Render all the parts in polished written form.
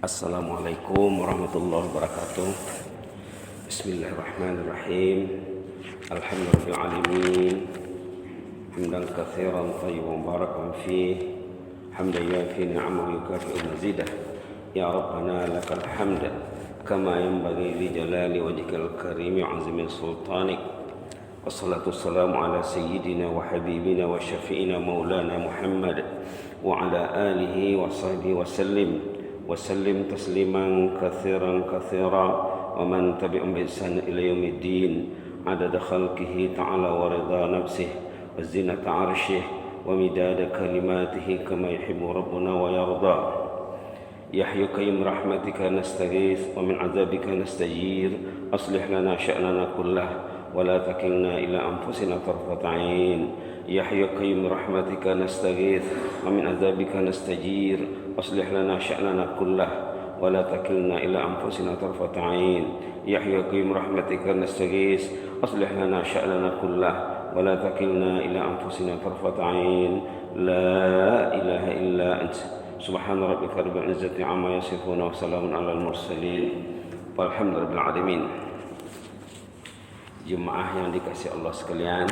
Assalamualaikum warahmatullahi wabarakatuh. Bismillahirrahmanirrahim. Alhamdulillahil alamin. Hamdan katsiran thayyiban barakan fih. Hamdan yafi ni'amahu yukafi'u mazidah. Ya Rabbana lakal hamd kama yanbaghi li jalali wajhikal karim wa 'azimi sultanik. Wassalatu wassalamu ala sayyidina wa habibina wa syafi'ina maulana Muhammad wa ala alihi wa sahbihi wa sallim. وسلم تسليما كثيرا كثيرا ومن تبعهم بإحسان إلى يوم الدين عدد خلقه تعالى ورضا نفسه وزنة عرشه ومداد كلماته كما يحب ربنا ويرضى. يا حي قيوم رحمتك نستغيث ومن عذابك نستجير أصلح لنا شأننا كله ولا تكلنا إلى أنفسنا طرفة عين. يا حي قيوم رحمتك نستغيث ومن عذابك نستجير أصلح لنا شأننا كله ولا تكلنا إلى أنفسنا طرفة عين. يا حي قيوم رحمتك نستغيث أصلح لنا شأننا كله ولا تكلنا إلى أنفسنا طرفة عين. لا إله إلا أنت سبحان ربك رب العزة عما يصفون وسلام على المرسلين والحمد لله رب العالمين. Jemaah yang dikasihi Allah sekalian,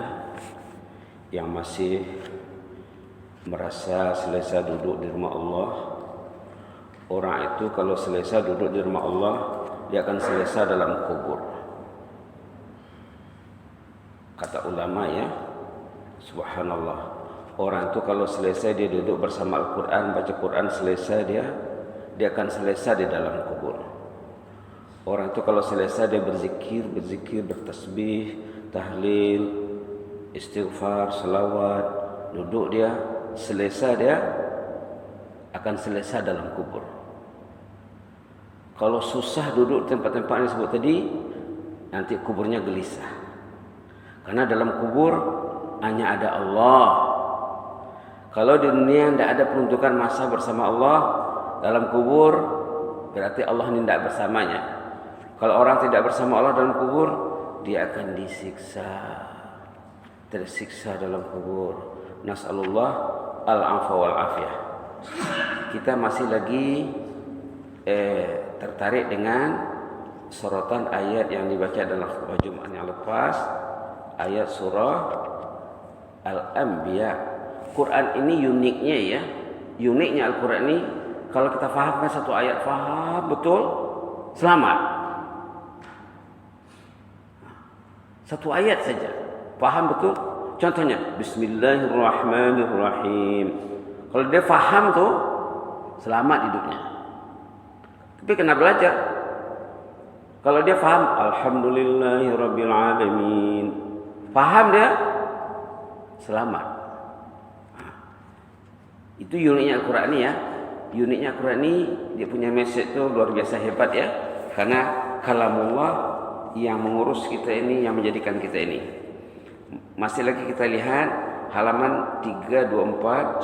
yang masih merasa selesa duduk di rumah Allah, orang itu kalau selesa duduk di rumah Allah, dia akan selesa dalam kubur. Kata ulama ya, subhanallah, orang itu kalau selesai dia duduk bersama Al-Quran, baca Quran, selesai dia akan selesai di dalam kubur. Orang itu kalau selesai dia berzikir, bertasbih, tahlil, istighfar, salawat, duduk dia, selesai dia akan selesai dalam kubur. Kalau susah duduk tempat-tempat yang disebut tadi, nanti kuburnya gelisah. Karena dalam kubur hanya ada Allah. Kalau di dunia tidak ada peruntukan masa bersama Allah, dalam kubur berarti Allah ini tidak bersamanya. Kalau orang tidak bersama Allah dalam kubur, dia akan disiksa, tersiksa dalam kubur. Nas'alullah al-'afwa wal afiyah. Kita masih lagi tertarik dengan sorotan ayat yang dibaca dalam khutbah Jumat yang lepas, ayat surah Al-Anbiya. Quran ini uniknya ya, uniknya Al-Quran ini kalau kita fahamkan satu ayat, faham betul, selamat. Satu ayat saja, faham betul. Contohnya, Bismillahirrahmanirrahim. Kalau dia faham tuh, selamat hidupnya. Tapi kena belajar. Kalau dia faham, Alhamdulillahirrabbilalamin. Faham dia, selamat. Itu uniknya Al-Quran ini ya. Uniknya Al-Quran ini, dia punya message itu luar biasa hebat ya. Karena kalamullah yang mengurus kita ini, yang menjadikan kita ini. Masih lagi kita lihat halaman 324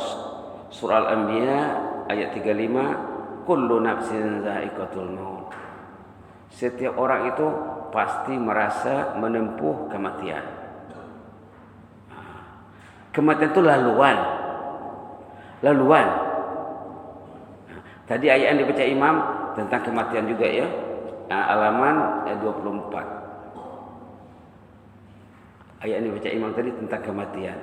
surah Al-Anbiya ayat 35, kullu nafsin za'iqatul maut. Setiap orang itu pasti merasa menempuh kematian. Kematian itu laluan. Tadi ayat yang dibaca imam tentang kematian juga ya. Halaman 24. Ayat ini baca imam tadi tentang kematian.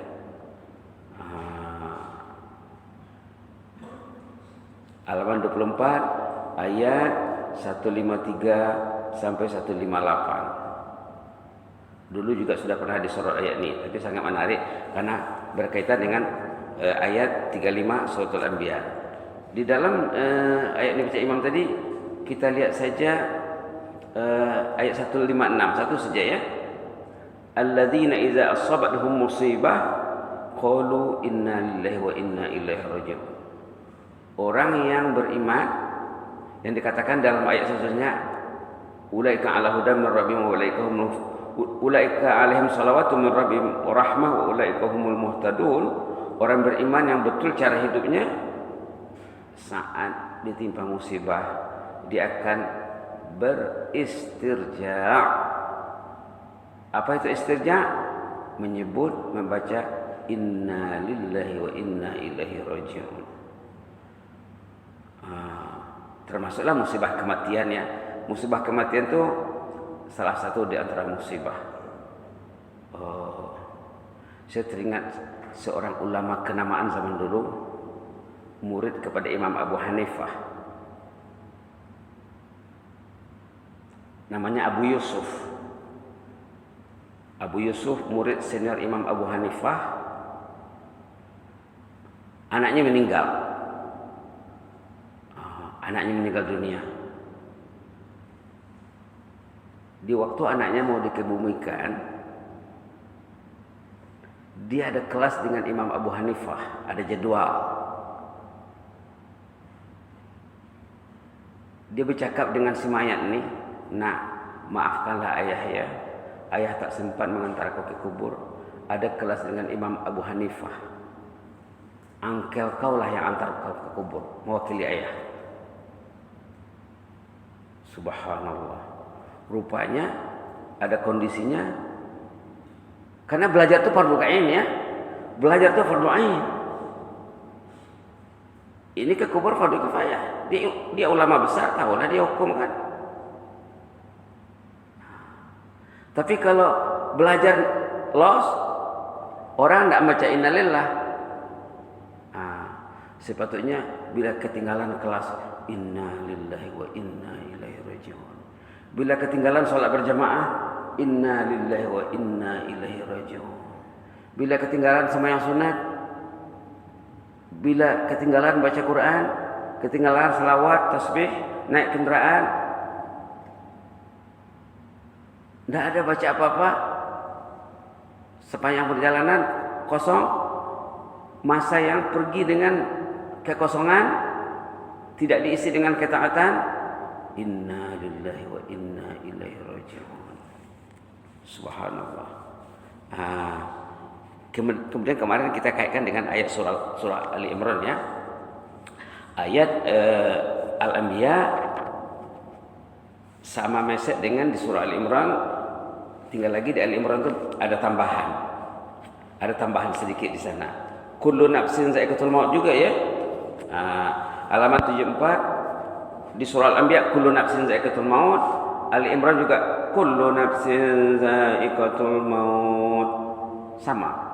Halaman 24 ayat 153 sampai 158. Dulu juga sudah pernah disorot ayat ini, tapi sangat menarik karena berkaitan dengan ayat 35 surah Al-Anbiya. Di dalam ayat ini baca imam tadi kita lihat saja ayat 156 satu saja ya. Alladzina idza asabathum musibah qalu inna lillahi wa inna ilaihi raji'un. Orang yang beriman yang dikatakan dalam ayat seterusnya, ulaika ala hudan min rabbihim wa ulaika alaihim salawatu min rabbihim wa rahmah wa ulaika humul muhtadun. Orang beriman yang betul cara hidupnya, saat ditimpa musibah dia akan beristirja. Apa itu istirja? Menyebut, membaca inna lillahi wa inna ilaihi raji'un. termasuklah musibah kematian ya. Musibah kematian itu salah satu di antara musibah. Saya teringat seorang ulama kenamaan zaman dulu, murid kepada Imam Abu Hanifah. Namanya Abu Yusuf. Abu Yusuf murid senior Imam Abu Hanifah. Anaknya meninggal. Anaknya meninggal dunia. Di waktu anaknya mau dikebumikan, dia ada kelas dengan Imam Abu Hanifah, ada jadwal. Dia bercakap dengan si mayat ini, "Nak, maafkanlah ayah ya. Ayah tak sempat mengantar kau ke kubur. Ada kelas dengan Imam Abu Hanifah. Angkel kau lah yang antar kau ke kubur, mewakili ayah." Subhanallah. Rupanya ada kondisinya. Karena belajar itu fardu ain ya. Belajar itu fardu ain. Ini ke kubur fardu kifayah. Dia ulama besar, tahulah dia hukum kan. Tapi kalau belajar los, orang tidak baca innalillah. Sepatutnya bila ketinggalan kelas, inna lillahi wa inna ilaihi raji'un. Bila ketinggalan sholat berjamaah, inna lillahi wa inna ilaihi raji'un. Bila ketinggalan sembahyang sunat, bila ketinggalan baca Quran, ketinggalan salawat, tasbih, naik kendaraan, tidak ada baca apa-apa, sepanjang perjalanan kosong, masa yang pergi dengan kekosongan, tidak diisi dengan ketaatan, inna lillahi wa inna ilaihi raji'un. Subhanallah. Kemudian kemarin kita kaitkan dengan ayat surah Ali Imran ya. Ayat Al-Anbiya sama mesej dengan di surah Ali Imran. Tinggal lagi di Ali Imran itu ada tambahan. Ada tambahan sedikit di sana. Kullu nafsin za'iqatul maut juga ya. Halaman 74 di surah Al-Anbiya kullu nafsin za'iqatul maut. Ali Imran juga kullu nafsin za'iqatul maut. Sama.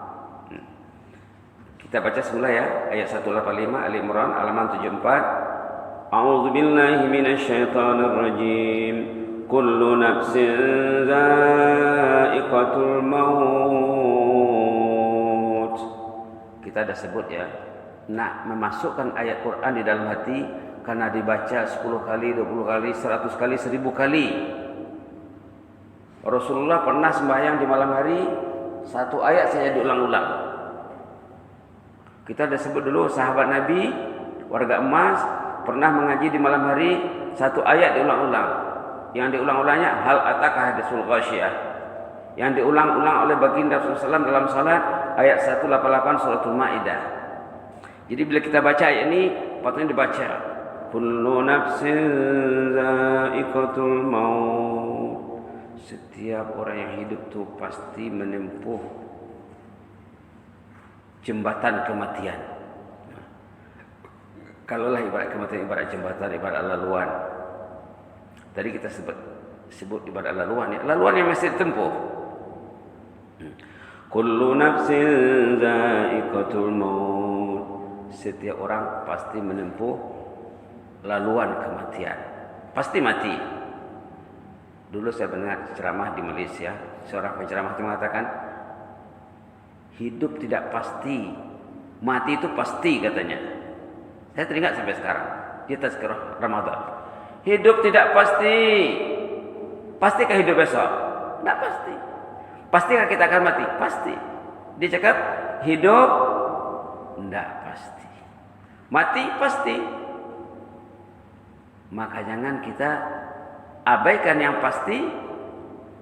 Kita baca semula ya, ayat 185 Ali Imran halaman 74. A'udzu billahi minasyaitonir rajim. Kullu nafsin za'iqatul maut. Kita dah sebut ya, nak memasukkan ayat Quran di dalam hati karena dibaca 10 kali, 20 kali, 100 kali, 1000 kali. Rasulullah pernah sembahyang di malam hari, satu ayat saja diulang-ulang. Kita dah sebut dulu sahabat Nabi, warga emas, pernah mengaji di malam hari, satu ayat diulang-ulang. Yang diulang-ulangnya hal ataka hadisul ghasyiyah. Yang diulang-ulang oleh baginda Rasulullah SAW dalam salat ayat 188 suratul Maidah. Jadi bila kita baca ayat ini, patutnya dibaca kullu nafsin za'iqatul maut. Setiap orang yang hidup tu pasti menempuh jembatan kematian. Kalaulah ibarat kematian, ibarat jembatan, ibarat laluan. Tadi kita sebut ibarat laluan ya. Laluan yang masih ditempuh. Kullu nafsin za'iqatul maut. Setiap orang pasti menempuh laluan kematian. Pasti mati. Dulu saya mendengar ceramah di Malaysia, seorang penceramah itu mengatakan, hidup tidak pasti, mati itu pasti katanya. Saya teringat sampai sekarang. Di tazkirah Ramadan. Hidup tidak pasti. Pastikah hidup besok? Tidak pasti. Pastikah kita akan mati? Pasti. Dia cakap hidup tidak pasti. Mati pasti. Maka jangan kita abaikan yang pasti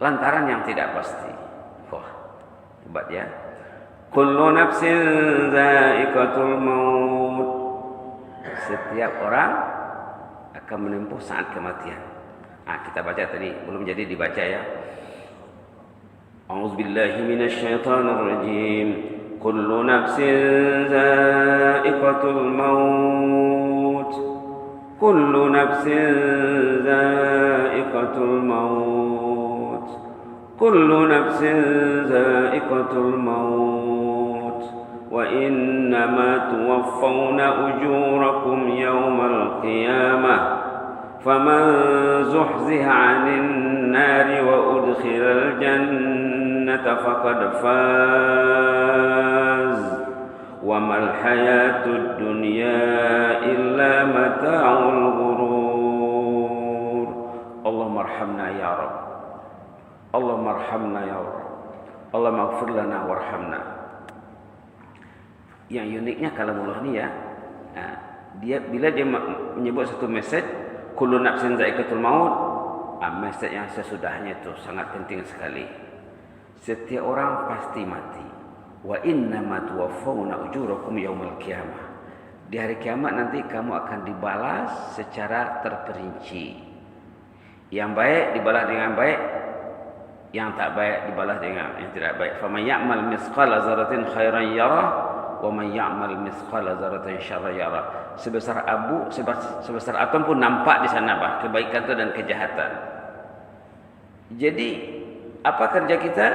lantaran yang tidak pasti. Wah, hebat ya. Kullu nafsin za'iqatul maut. Setiap orang akan menempuh saat kematian. Kita baca tadi, belum jadi dibaca ya. A'udzu billahi minasyaitonir rajim. Kullu nafsin za'iqatul maut. kullu nafsin dha'iqatul maut, kullu nafsin dha'iqatul maut, wa innama tuwaffawna ujurakum yawmal qiyamah, faman zuhziha 'anil nari wa udkhilal jannata faqad faz, wa mal hayatud dunya illa mata'ul ghurur. Allahumma arhamna ya Rabb, Allahumma arhamna ya Rabb, Allahumma ighfir lana warhamna. Yang uniknya kalamullah ni ya, dia bila dia menyebut satu message kullu nafsin dha'iqatul maut, message yang sesudahnya itu sangat penting sekali. Setiap orang pasti mati. Wa innama tuwaffawna ujurakum yaumal qiyamah. Di hari kiamat nanti kamu akan dibalas secara terperinci. Yang baik dibalas dengan baik, yang tak baik dibalas dengan yang tidak baik. Faman ya'mal mithqala dzarratin khairan yarah, wa man ya'mal mithqala dzarratin syarran yarah. Sebesar abu, sebesar atom pun nampak di sana bah kebaikan itu dan kejahatan. Jadi apa kerja kita?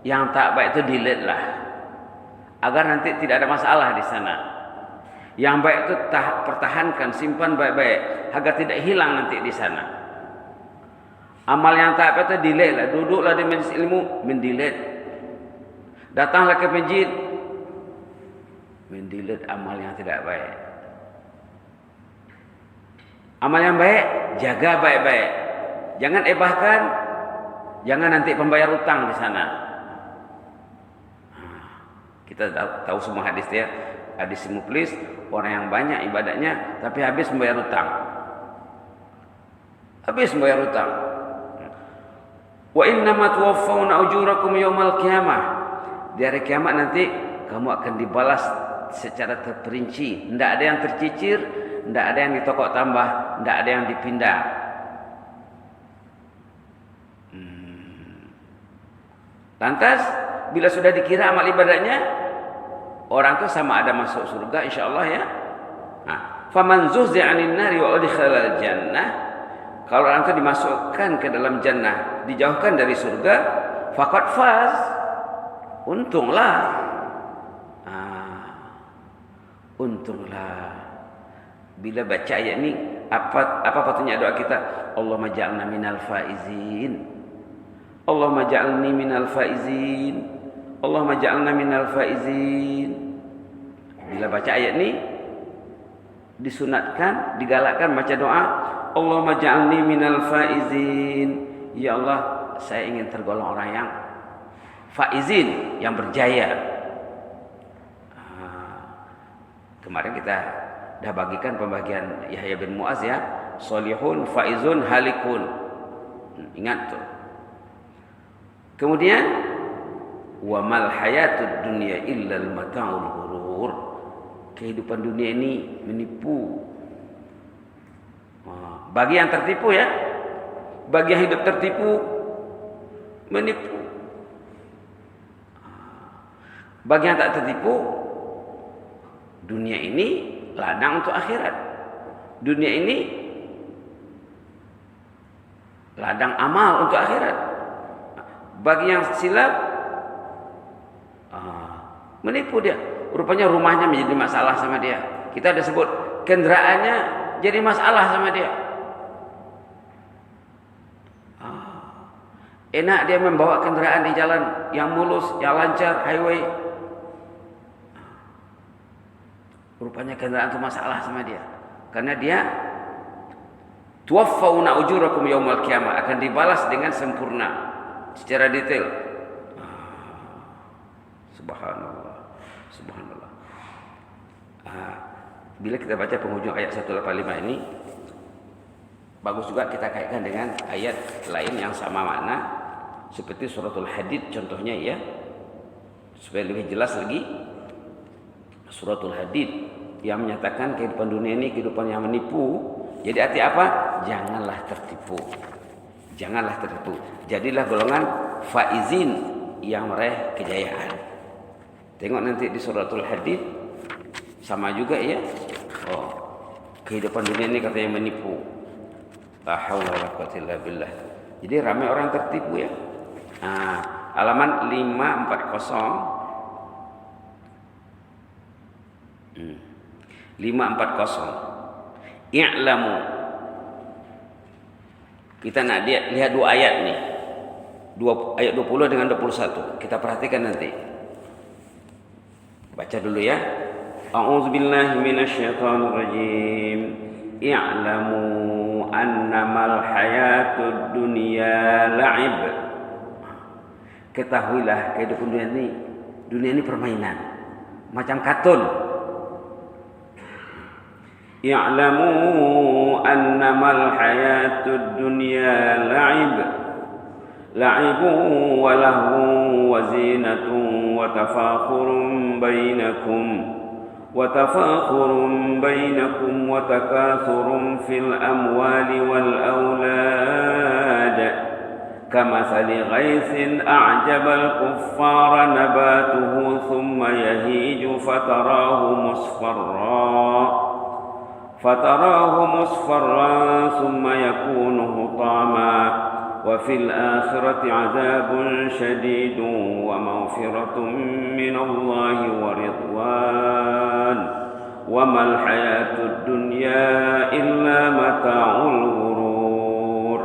Yang tak baik itu delete lah, agar nanti tidak ada masalah di sana. Yang baik itu pertahankan, simpan baik-baik agar tidak hilang nanti di sana. Amal yang tak baik itu delete lah. Duduklah di majlis ilmu, mendelete. Datanglah ke masjid, mendelete amal yang tidak baik. Amal yang baik jaga baik-baik, jangan ebahkan, jangan nanti pembayar utang di sana. Kita tahu semua hadis dia, hadis muflis, orang yang banyak ibadahnya tapi habis membayar utang. Habis membayar utang. Wa innama tuwaffawna ujurakum yaumal qiyamah. Di hari kiamat nanti kamu akan dibalas secara terperinci. Tidak ada yang tercicir, tidak ada yang ditokok tambah, tidak ada yang dipindah. Lantas bila sudah dikira amal ibadahnya, orang itu sama ada masuk surga insyaallah ya. Faman zuhzi'a 'anil nari wa udkhilal jannah, kalau orang itu dimasukkan ke dalam jannah, dijauhkan dari surga, faqad faz, untunglah. Untunglah. Bila baca ayat ini, apa patutnya doa kita? Allahumma ja'alna minal faizin. Allahumma ja'alni minal faizin. Allahumma ja'alna minal faizin. Bila baca ayat ini, disunatkan, digalakkan baca doa, Allahumma ja'alni minal faizin. Ya Allah, saya ingin tergolong orang yang faizin, yang berjaya. Kemarin kita dah bagikan pembagian Yahya bin Mu'az ya, solihun, faizun, halikun. Ingat tuh. Kemudian wa mal hayatud dunya illal mata'ul ghurur. Kehidupan dunia ini menipu. Bagi yang tertipu ya, bagi yang hidup tertipu, menipu. Bagi yang tak tertipu, dunia ini ladang untuk akhirat. Dunia ini ladang amal untuk akhirat. Bagi yang silap, menipu dia. Rupanya rumahnya menjadi masalah sama dia. Kita ada sebut kendaraannya jadi masalah sama dia. Enak dia membawa kendaraan di jalan yang mulus, yang lancar, highway. Rupanya kendaraan itu masalah sama dia. Karena dia tuwaffawna ujurakum yaumal qiyamah, akan dibalas dengan sempurna secara detail. Subhanallah. Subhanallah. Bila kita baca penghujung ayat 185 ini, bagus juga kita kaitkan dengan ayat lain yang sama makna, seperti suratul Hadid contohnya ya, supaya lebih jelas lagi. Suratul Hadid yang menyatakan kehidupan dunia ini kehidupan yang menipu. Jadi arti apa? Janganlah tertipu. Janganlah tertipu. Jadilah golongan faizin yang meraih kejayaan. Tengok nanti di suratul Hadid sama juga ya. kehidupan dunia ini katanya menipu. La haula wala quwwata illa billah. Jadi ramai orang tertipu ya. Halaman 540. 540. I'lamu. Kita nak lihat dua ayat nih. Ayat 20 dengan 21. Kita perhatikan nanti. Baca dulu ya. A'udzubillahi minasyaitonir rajim. I'lamu annamal hayatud dunya la'ib. Ketahuilah kehidupan dunia ini permainan. Macam kartun. I'lamu annamal hayatud dunya la'ib. La'ibun wa lahwun wa zinatun wa tafakhurun bainakum wa takathurun fil amwali wal aulad kamathali ghaythin a'jabal kuffara nabatuhu thumma yahiju fatarahu musfarran thumma yakunu hutama wa fil akhirati 'adzabun syadidun wa maghfiratun minallahi wa ridwan wa mal hayatud dunya illa mata'ul ghurur.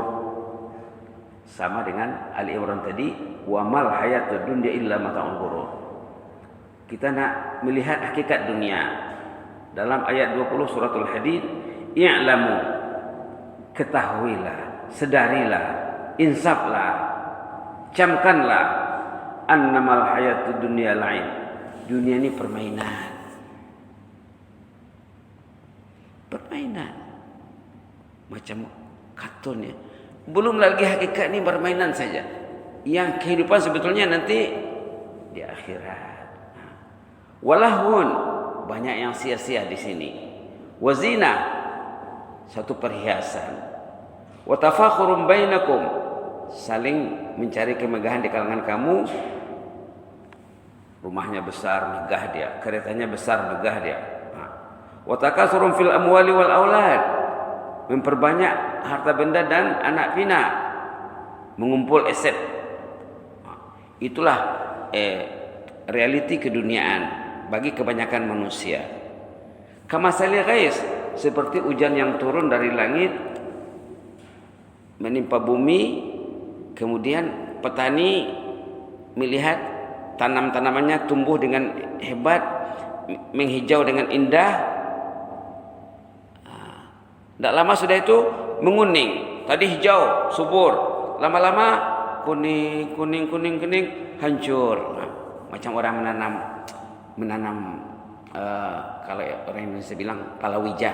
Sama dengan Ali Imran tadi, wa mal hayatud dunya illa mata'ul ghurur. Kita nak melihat hakikat dunia. Dalam ayat 20 suratul Hadid, i'lamu, ketahuilah, sedarilah, insaflah, camkanlah, annamal hayatud dunya la'ib. Dunia ini permainan. Macam kartun ya. Belum lagi hakikat ini permainan saja. Yang kehidupan sebetulnya nanti di akhirat. Walahun, banyak yang sia-sia di sini. Wazina, satu perhiasan. Watafakhurun bainakum, saling mencari kemegahan di kalangan kamu. Rumahnya besar, megah dia. Keretanya besar, megah dia. Watakasurun fil amwali wal aulad, memperbanyak harta benda dan anak pinak, mengumpul aset. Itulah realiti keduniaan bagi kebanyakan manusia. Kamasali ghais, seperti hujan yang turun dari langit menimpa bumi, kemudian petani melihat tanam-tanamannya tumbuh dengan hebat, menghijau dengan indah. Tak lama sudah itu menguning. Tadi hijau, subur. Lama-lama kuning, hancur. Macam orang menanam kalau orang Indonesia bilang palawija.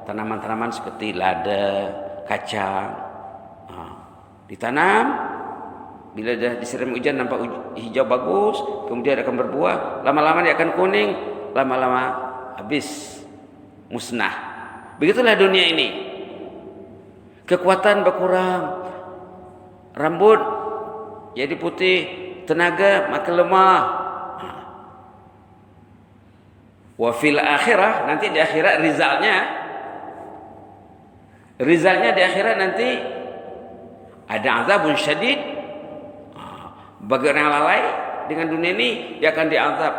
Tanaman-tanaman seperti lada, kacang. Ditanam, bila dah disiram hujan nampak hijau bagus, kemudian akan berbuah. Lama-lama dia akan kuning, lama-lama habis, musnah. Begitulah dunia ini. Kekuatan berkurang, rambut jadi putih, tenaga makin lemah. Wa fil akhirah, nanti di akhirat rizalnya di akhirat nanti ada azabun syadid. Bagi orang yang lalai dengan dunia ini, dia akan diazab.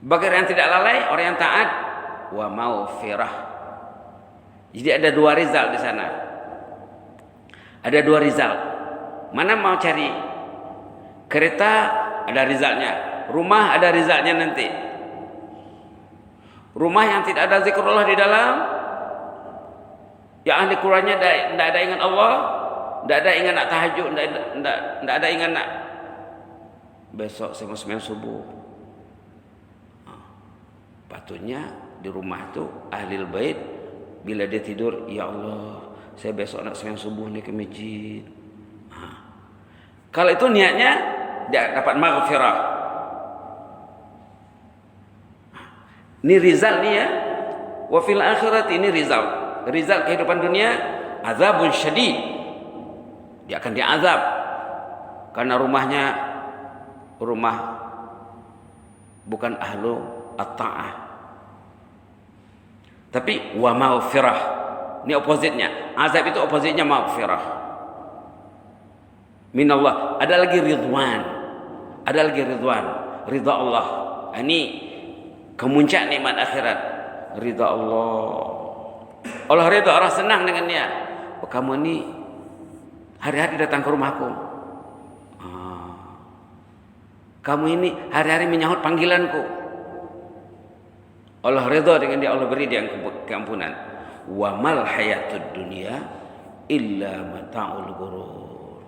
Bagi orang yang tidak lalai, orang yang taat, wa maghfirah. Jadi ada dua rizal di sana. Ada dua rizal. Mana mau cari? Kereta ada rizalnya, rumah ada rizalnya nanti. Rumah yang tidak ada zikrullah di dalam, yang ahli Qurannya tidak ada ingat Allah, tidak ada ingat nak tahajud, tidak ada ingat nak besok sembahyang subuh. Patutnya di rumah tu ahli bait bila dia tidur, ya Allah, saya besok nak sembahyang subuh ni ke masjid. Kalau itu niatnya, dia dapat maghfirah. Ini rizal ni ya. Wa fil akhirat, ini rizal. Rizal kehidupan dunia, azabun syadid. Dia akan diazab karena rumahnya rumah bukan ahlu at-ta'ah. Tapi wa maghfirah, ini opposite-nya. Azab itu opposite-nya maghfirah. Minallah. Ada lagi ridwan. Ada lagi ridwan. Ridha Allah. Ini kemuncak nikmat akhirat. Ridha Allah. Allah ridha, orang senang dengan dia. Oh, kamu ini hari-hari datang ke rumahku. Kamu ini hari-hari menyahut panggilanku. Allah ridha dengan dia, Allah beri dia keampunan. Wa mal hayatud dunya illa mata'ul ghurur.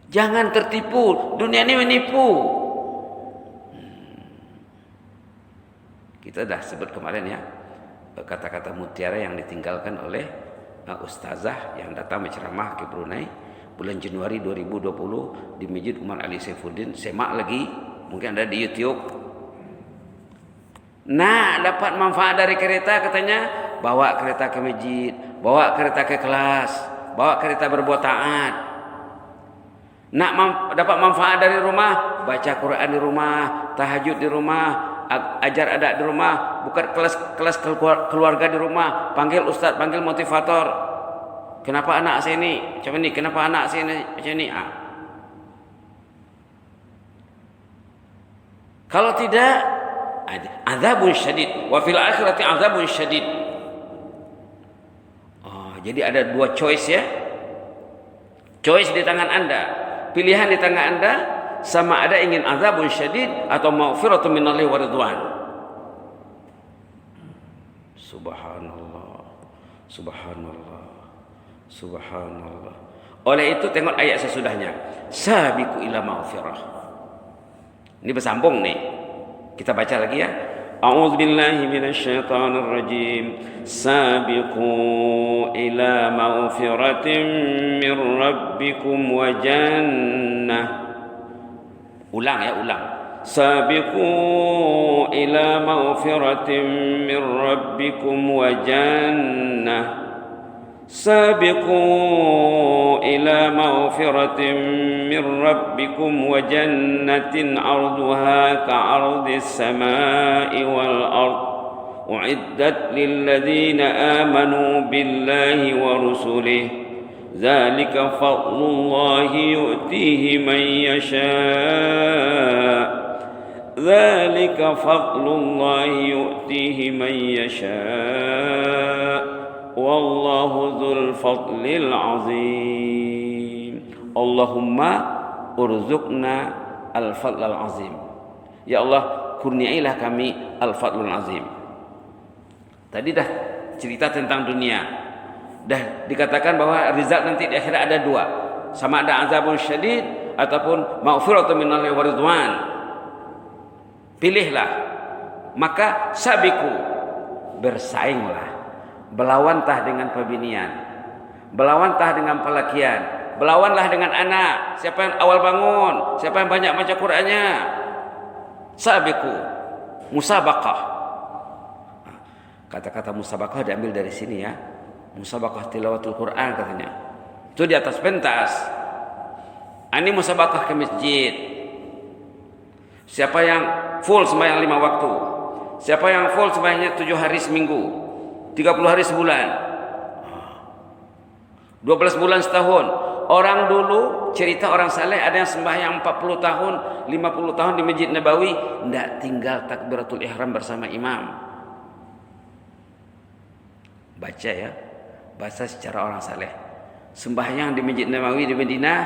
Jangan tertipu, dunia ini menipu. Kita dah sebut kemarin ya, kata-kata mutiara yang ditinggalkan oleh ustazah yang datang menceramah ke Brunei bulan Januari 2020 di Masjid Umar Ali Saifuddin. Semak lagi, mungkin ada di YouTube. Nah, dapat manfaat dari kereta, katanya bawa kereta ke masjid, bawa kereta ke kelas, bawa kereta berbuat taat. Nak dapat manfaat dari rumah, baca Quran di rumah, tahajud di rumah, ajar adat di rumah, buka kelas keluarga di rumah, panggil ustaz, panggil motivator. Kenapa anak saya ini macam ini? Kenapa anak saya ini macam ini? Kalau tidak, azabun syadid. Wa fil akhirati azabun syadid. Jadi ada dua choice ya. Choice di tangan Anda. Pilihan di tangan Anda, sama ada ingin azabun syadid atau maghfiratun minallahi wa ridwan. Subhanallah. Subhanallah. Subhanallah. Oleh itu tengok ayat sesudahnya. Sabiqu ila maghfirah. Ini bersambung nih. Kita baca lagi ya. A'udzu billahi minasyaitonir rajim. Sabiqu ila maghfiratin mir rabbikum wa jannah. Ulang ya, ulang. Sabiqu ila maghfiratin mir rabbikum wa jannah. سابقوا إلى مغفرة من ربكم وجنة عرضها كعرض السماء والأرض أعدت للذين آمنوا بالله ورسله ذلك فضل الله يؤتيه من يشاء ذلك فضل الله يؤتيه من يشاء Wallahu dzul fadlil azim. Allahumma urzuqna al-fadlal azim. Ya Allah, kurniailah kami al-fadlul azim. Tadi dah cerita tentang dunia. Dah dikatakan bahwa rizal nanti di akhirat ada dua. Sama ada azabun syadid ataupun maghfiratun minallahi wa ridwan. Pilihlah. Maka sabiku, bersainglah. Berlawantah dengan pebinian, berlawantah dengan pelakian, berlawanlah dengan anak. Siapa yang awal bangun, siapa yang banyak baca Qur'annya. Sabiqu, musabaqah. Kata-kata musabaqah diambil dari sini ya. Musabaqah tilawatul Qur'an katanya. Itu di atas pentas. Ini musabaqah ke masjid. Siapa yang full sembahyang 5 waktu, siapa yang full sembahyangnya 7 hari seminggu, 30 hari sebulan, 12 bulan setahun. Orang dulu cerita orang saleh ada yang sembahyang 40 tahun, 50 tahun di Masjid Nabawi, tidak tinggal takbiratul ihram bersama imam. Baca ya, bahasa secara orang saleh. Sembahyang di Masjid Nabawi di Madinah,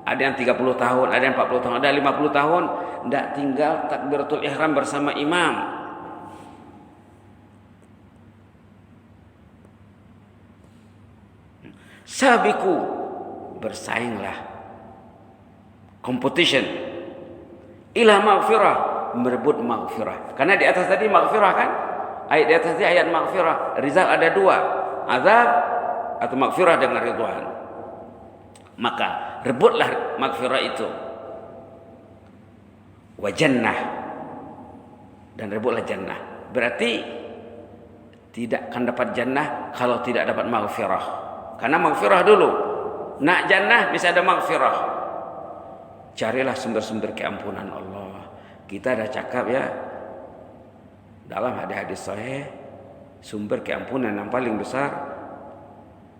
ada yang 30 tahun, ada yang 40 tahun, ada 50 tahun, tidak tinggal takbiratul ihram bersama imam. Sabiku, bersainglah, competition, ila maghfirah, merebut maghfirah. Karena di atas tadi maghfirah kan, ayat di atas tadi ayat maghfirah. Rizal ada dua, azab atau maghfirah dengan ridwan. Maka rebutlah maghfirah itu, wa jannah, dan rebutlah jannah. Berarti tidak akan dapat jannah kalau tidak dapat maghfirah. Karena maghfirah dulu. Nak jannah bisa ada maghfirah. Carilah sumber-sumber keampunan Allah. Kita dah cakap ya, dalam hadis-hadis sahih, Sumber keampunan yang paling besar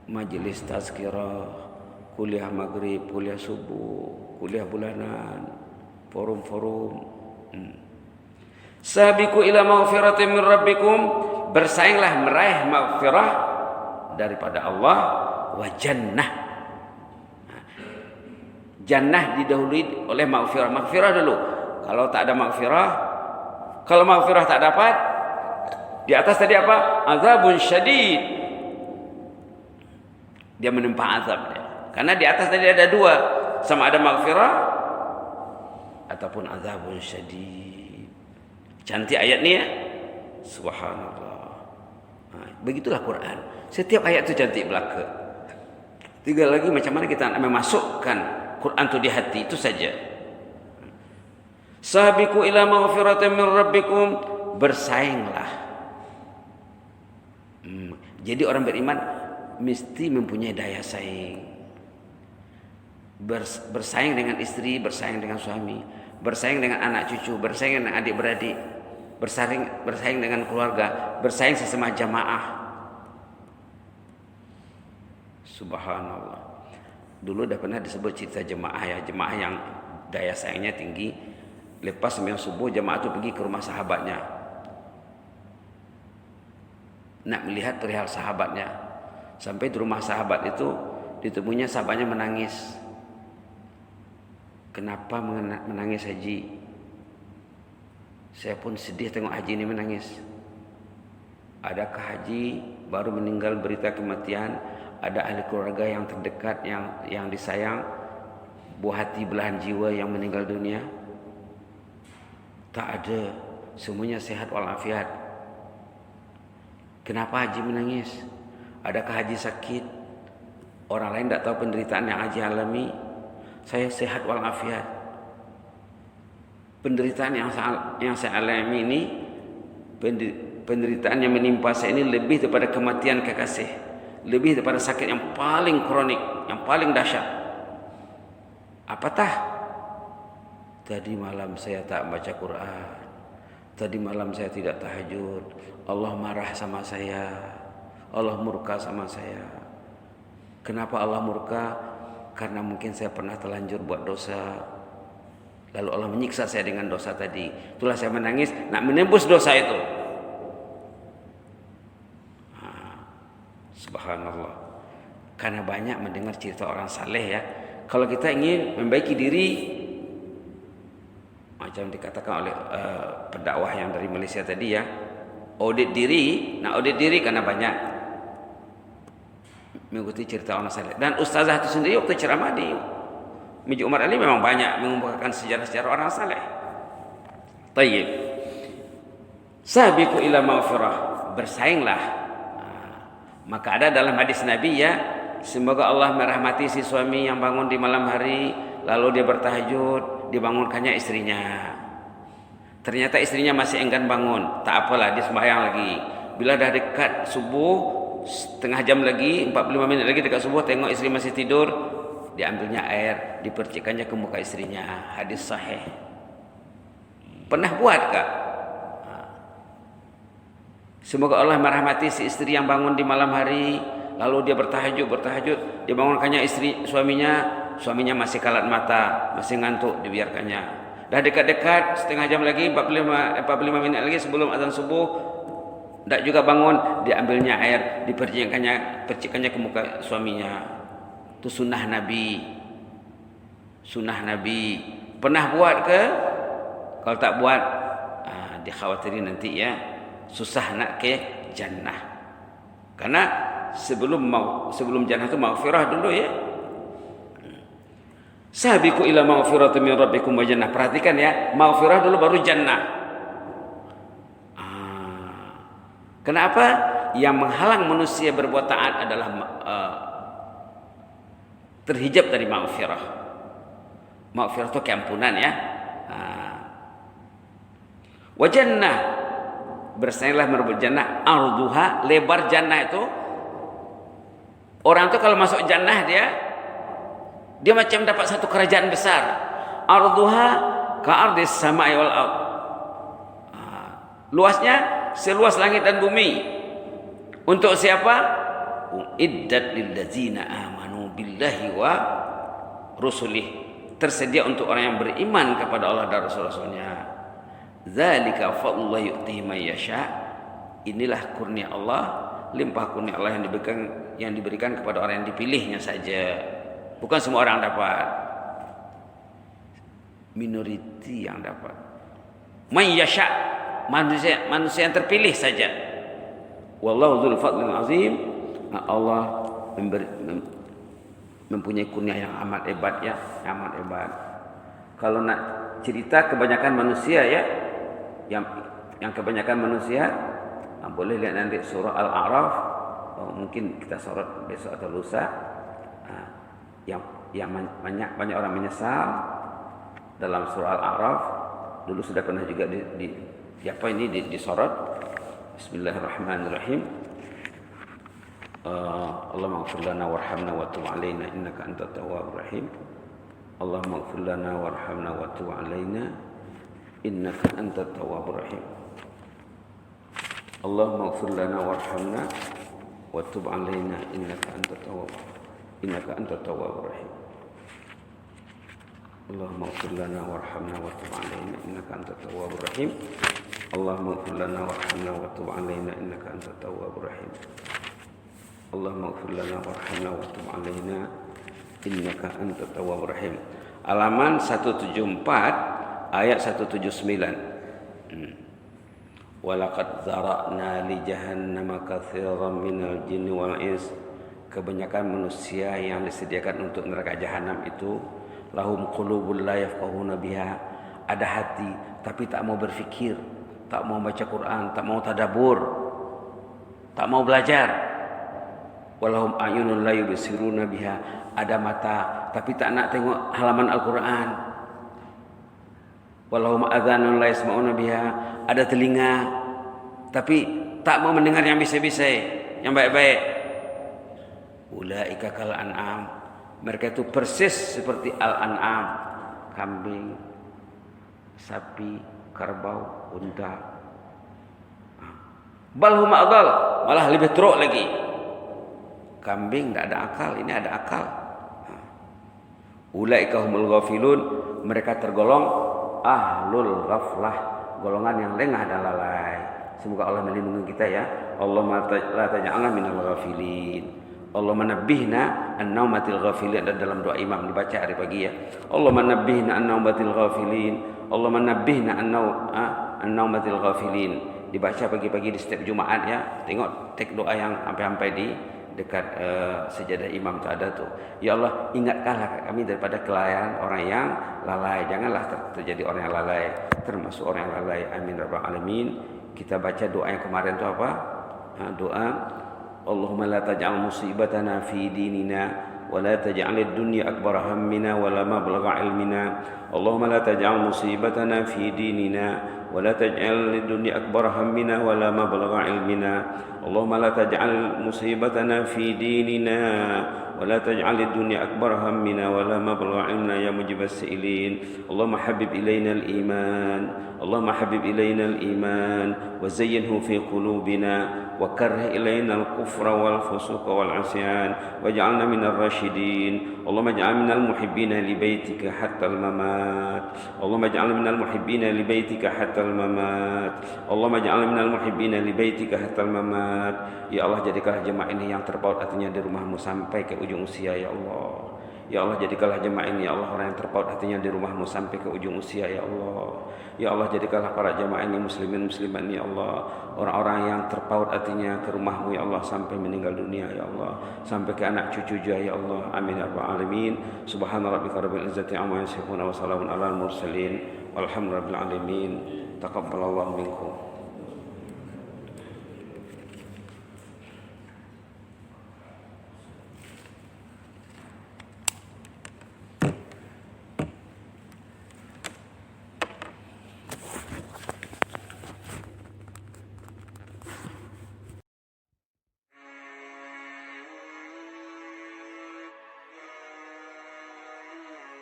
majelis tazkirah, kuliah maghrib, kuliah subuh, kuliah bulanan, forum-forum. Sabiqu ila maghfiratin min rabbikum, bersainglah meraih maghfirah daripada Allah, wa jannah. Jannah didahului oleh maghfirah. Maghfirah dulu. Kalau tak ada maghfirah, kalau maghfirah tak dapat, di atas tadi apa? Azabun syadid. Dia menempa azab dia. Karena di atas tadi ada dua, sama ada maghfirah ataupun azabun syadid. Cantik ayat ni ya. Subhanallah. Begitulah Quran. Setiap ayat itu cantik belaka. Tinggal lagi macam mana kita nak memasukkan Quran itu di hati, itu saja. Sabiqu ila maghfiratin min rabbikum, bersainglah. Jadi orang beriman mesti mempunyai daya saing. Bersaing dengan istri, bersaing dengan suami, bersaing dengan anak cucu, bersaing dengan adik-beradik, bersaing dengan keluarga, bersaing sesama jamaah. Subhanallah. Dulu dah pernah disebut cerita jemaah ya, jemaah yang daya saingnya tinggi. Lepas sembahyang subuh, jemaah itu pergi ke rumah sahabatnya, nak melihat perihal sahabatnya. Sampai di rumah sahabat itu ditemuinya sahabatnya menangis. Kenapa menangis Haji? Saya pun sedih tengok Haji ini menangis. Adakah Haji baru meninggal berita kematian? Ada ahli keluarga yang terdekat yang disayang, buah hati belahan jiwa yang meninggal dunia? Tak ada, semuanya sehat walafiat. Kenapa Haji menangis? Adakah Haji sakit? Orang lain tak tahu penderitaan yang Haji alami. Saya sehat walafiat. Penderitaan yang saya alami ini, penderitaan yang menimpa saya ini lebih daripada kematian kekasih, lebih daripada sakit yang paling kronik, yang paling dahsyat. Apatah? Tadi malam saya tak baca Quran. Tadi malam saya tidak tahajud. Allah marah sama saya. Allah murka sama saya. Kenapa Allah murka? Karena mungkin saya pernah terlanjur buat dosa. Lalu Allah menyiksa saya dengan dosa tadi. Itulah saya menangis nak menembus dosa itu. Subhanallah. Karena banyak mendengar cerita orang saleh ya. Kalau kita ingin membaiki diri, macam dikatakan oleh pendakwah yang dari Malaysia tadi ya, audit diri. Nak audit diri karena banyak mengikuti cerita orang saleh. Dan ustazah itu sendiri waktu ceramah di Masjid Umar Ali memang banyak mengumpulkan sejarah-sejarah orang saleh. Tayyib. Sabiqu ila maghfirah, bersainglah. Maka ada dalam hadis Nabi ya, semoga Allah merahmati si suami yang bangun di malam hari lalu dia bertahajud, dibangunkannya istrinya. Ternyata istrinya masih enggan bangun, tak apalah dia sembahyang lagi. Bila dah dekat subuh, setengah jam lagi, 45 minit lagi dekat subuh, tengok istri masih tidur, diambilnya air, dipercikkannya ke muka istrinya. Hadis sahih. Pernah buat kak? Semoga Allah merahmati si istri yang bangun di malam hari, lalu dia bertahajud, dibangunkannya suaminya masih kalat mata, masih ngantuk, dibiarkannya. Dah dekat-dekat, setengah jam lagi, 45 minit lagi sebelum azan subuh, tak juga bangun, diambilnya air, dipercikkannya ke muka suaminya. Itu sunnah Nabi. Sunnah Nabi. Pernah buat ke? Kalau tak buat, dikhawatirin nanti ya, susah nak ke jannah. Karena sebelum jannah itu maghfirah dulu ya. Sabiqu ila maghfiratin min rabbikum wa jannah. Perhatikan ya, maghfirah dulu baru jannah. Kenapa? Yang menghalang manusia berbuat taat adalah terhijab dari maghfirah. Maghfirah itu keampunan ya. Wa jannah, bersainglah merebut jannah. Arduha, lebar jannah itu. Orang itu kalau masuk jannah dia macam dapat satu kerajaan besar. Arduha ka'ardis sama'i wal ard. Luasnya seluas langit dan bumi. Untuk siapa? Uiddat lillazina amanu billahi wa rusulih. Tersedia untuk orang yang beriman kepada Allah dan Rasul-Rasulnya. Dzalika fadlullah yu'tihi may yasha. Inilah kurnia Allah, limpah kurnia Allah yang diberikan kepada orang yang dipilihnya saja. Bukan semua orang dapat. Minoriti yang dapat. May yasha, manusia yang terpilih saja. Wallahu dzul fadlil azim. Allah mempunyai kurnia yang amat hebat ya, amat hebat. Kalau nak cerita kebanyakan manusia ya, yang kebanyakan manusia, boleh lihat nanti surah Al-A'raf, mungkin kita sorot besok atau lusa. Yang banyak orang menyesal dalam surah Al-A'raf. Dulu sudah pernah juga disorot. Bismillahirrahmanirrahim. Allahumma ighfir lana warhamna wa tub 'alaina innaka antat tawwabur rahim. Allahumma ighfir lana warhamna wa tub 'alaina innaka antat tawwabur rahim. Allahumma ighfir lana warhamna wa tub 'alaina innaka antat tawwabur rahim. Allahumma ighfir lana warhamna wa tub 'alaina innaka antat tawwabur rahim. Allahumma ighfir lana warhamna wa tub 'alaina innaka antat tawwabur rahim. Allahumma ighfir lana warhamna wa tub 'alaina innaka antat tawwabur rahim. Halaman 174 ayat 179. Walaqad zara'na li jahannama katsiran minal jinni wal ins. Kebanyakan manusia yang disediakan untuk neraka jahanam itu lahum qulubul la yafqahuna biha. Ada hati tapi tak mau berfikir, tak mau baca Quran, tak mau tadabbur, tak mau belajar. Walahum a'yunun la yubsiruna biha. Ada mata tapi tak nak tengok halaman Al-Qur'an. Walahum adhanun la yasma'una biha. Ada telinga tapi tak mau mendengar yang bisai-bisai, yang baik-baik. Ulaika kal an'am. Mereka itu persis seperti al-an'am, kambing, sapi, kerbau, unta. Bal hum adall, malah lebih teruk lagi. Kambing tidak ada akal, ini ada akal. Ulaika humul ghafilun. Mereka tergolong ahlul ghaflah, golongan yang lengah dan lalai. Semoga Allah melindungi kita ya. Allahumma la taj'alna minal ghafilin. Allahumma nabbihna an-naumatil ghafilin. Ada dalam doa imam dibaca hari pagi ya. Allahumma nabbihna an-naumatil ghafilin. Allahumma nabbihna an-naumatil ghafilin. Dibaca pagi-pagi di setiap Jumat ya. Tengok tek doa yang sampai-sampai di dekat sejadah imam tu ada tu. Ya Allah, ingatkanlah kami daripada kelalaian orang yang lalai. Janganlah terjadi orang yang lalai, termasuk orang yang lalai. Amin rabbal alamin. Kita baca doa yang kemarin tu apa? Doa Allahumma la taj'al musibatana fi dinina wa la taj'alid dunya akbar hammina wa la mablagha ilmina. Allahumma la taj'al musibatana fi dinina ولا تجعل الدنيا أكبر همنا ولا مبلغ علمنا. اللهم لا تجعل مصيبتنا في ديننا ولا تجعل الدنيا أكبر همنا ولا مبلغ علمنا يا مجيب السائلين. اللهم حبب إلينا الإيمان اللهم حبب إلينا الإيمان وزينه في قلوبنا وكره إلينا الكفر والفسوق والعصيان واجعلنا من الراشدين. اللهم اجعل من المحبين لبيتك حتى الممات. اللهم اجعل من المحبين لبيتك حتى الممات. اللهم اجعل من المحبين لبيتك حتى الممات. Ya Allah, jadikanlah jemaah ini yang terpaut hatinya di rumahmu sampai ke ujung usia ya Allah. Ya Allah, jadikanlah jemaah ini ya Allah orang yang terpaut hatinya di rumahmu sampai ke ujung usia ya Allah. Ya Allah, jadikanlah para jemaah ini muslimin muslimat ya Allah orang-orang yang terpaut hatinya ke rumahmu ya Allah sampai meninggal dunia ya Allah, sampai ke anak cucu juga ya Allah. Amin ya rabbal alamin. Subhana rabbika rabbil izzati amma yasifun wa salamun alal mursalin walhamdulillahi rabbil alamin. Taqabbalallahu minkum.